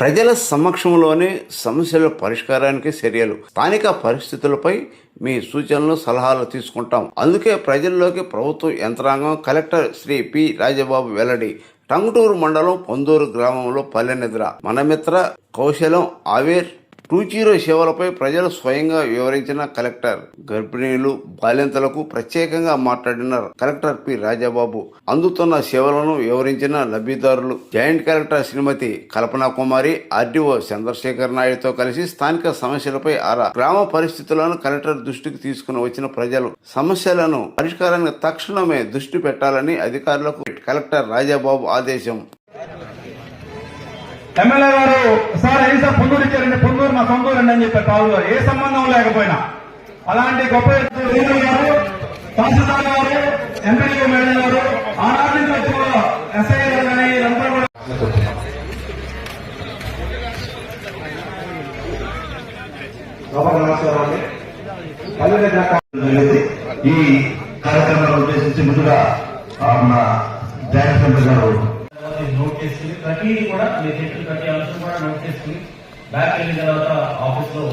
ప్రజల సమక్షంలోనే సమస్యల పరిష్కారానికి చర్యలు, స్థానిక పరిస్థితులపై మీ సూచనలు సలహాలు తీసుకుంటాం. అందుకే ప్రజల్లోకి ప్రభుత్వ యంత్రాంగం కలెక్టర్ శ్రీ పి రాజబాబు వెల్లడి. టంగుటూరు మండలం పొందూరు గ్రామంలో పల్లె నిద్ర మన మిత్ర కౌశలం ఆవేర్ 20 సేవలపై ప్రజలు స్వయంగా వివరించిన కలెక్టర్. గర్భిణీలు, బాలింతలకు ప్రత్యేకంగా మాట్లాడిన కలెక్టర్ పి రాజబాబు. అందుతున్న సేవలను వివరించిన లబ్ధిదారులు. జాయింట్ కలెక్టర్ శ్రీమతి కల్పనా కుమారి, ఆర్డీఓ చంద్రశేఖర్ నాయుడుతో కలిసి స్థానిక సమస్యలపై ఆరా. గ్రామ పరిస్థితులను కలెక్టర్ దృష్టికి తీసుకుని వచ్చిన ప్రజలు సమస్యలను పరిష్కారానికి తక్షణమే దృష్టి పెట్టాలని అధికారులకు కలెక్టర్ రాజబాబు ఆదేశం. ఎమ్మెల్యే గారు సార్ ఏం సార్ పొందూరు ఇచ్చారంటే పొందూరు మా సొంతూరు అండి అని చెప్పారు. కావులో ఏ సంబంధం లేకపోయినా అలాంటి గొప్ప గారు, తహసీల్దార్ గారు, ఎంపీడీ మేడం గారు, ఆనాటి నుంచి వచ్చిన ఎస్ఐ గారు కానీ ఇదంతా కూడా ఈ కార్యక్రమాన్ని ఉద్దేశించి ముందుగా మన జాయింట్ కలెక్టర్ గారు నోట్ చేసుకుని ప్రతిదీ కూడా మీరు చెప్పిన ప్రతి అంశం కూడా నోట్ చేసుకుని బ్యాక్ వెళ్ళిన తర్వాత ఆఫీస్ లో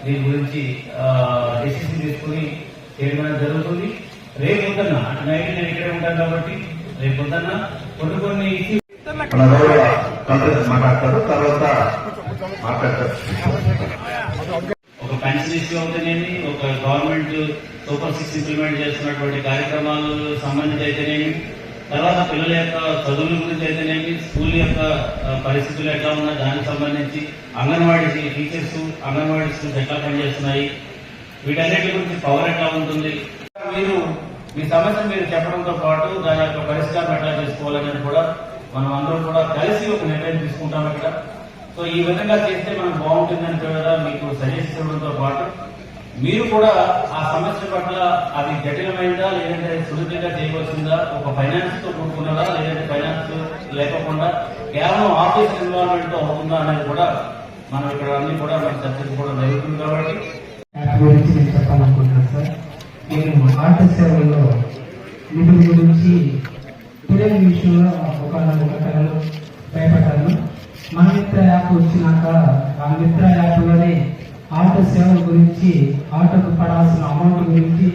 దీని గురించి డెసిషన్ తీసుకుని చేయడం జరుగుతుంది. రేపు పొద్దున్న అంటే నైట్ నేను ఇక్కడే ఉంటాను కాబట్టి రేపు పొద్దున్న కొన్ని మాట్లాడతారు. తర్వాత మాట్లాడతారు. ఒక పెన్షన్ ఇష్యూ అవుతానేమి, ఒక గవర్నమెంట్ సూపర్ 6 ఇంప్లిమెంట్ చేస్తున్నటువంటి కార్యక్రమాలు సంబంధించి అయితేనేమి, తర్వాత పిల్లల యొక్క చదువుల గురించి అయితేనేమి, స్కూల్ యొక్క పరిస్థితులు ఎట్లా ఉన్నా దానికి సంబంధించి అంగన్వాడీ టీచర్స్, అంగన్వాడీ స్కూల్స్ ఎట్లా పనిచేస్తున్నాయి, వీటన్నిటి గురించి పవర్ ఎట్లా ఉంటుంది, మీరు మీ సమస్యను మీరు చెప్పడంతో పాటు దాని యొక్క పరిష్కారం ఎట్లా చేసుకోవాలనేది కూడా మనం అందరం కూడా కలిసి ఒక నిర్ణయం తీసుకుంటాం ఇక్కడ. సో ఈ విధంగా చేస్తే మనం బాగుంటుందని కూడా మీకు సజెస్ట్ చేయడంతో పాటు మీరు కూడా ఆ సమస్య పట్ల అది జటిలమైందా లేదంటే సులభంగా చేయవలసిందా, ఒక ఫైనాన్స్ తో కూడుకున్నదా లేదంటే ఫైనాన్స్ లేకుండా కేవలం ఆఫీస్ ఇన్వాల్వ్మెంట్ తో అవుతుందా అనేది కూడా మనం ఇక్కడ అన్ని కూడా మనం చర్చించుకోవడం జరుగుతుంది. కాబట్టి గురించి నేను చెప్పాలనుకుంటున్నాను సార్. నేను ఆర్థిక సేవల్లో నిధుల గురించి తెలియని విషయంలో ఒక కళలు భయపడ్డాను. మన మిత్ర యాప్ వచ్చినాక ఆ మిత్ర యాప్లోనే ఆటో సేవల గురించి, ఆటోకు పడాల్సిన అమౌంట్ గురించి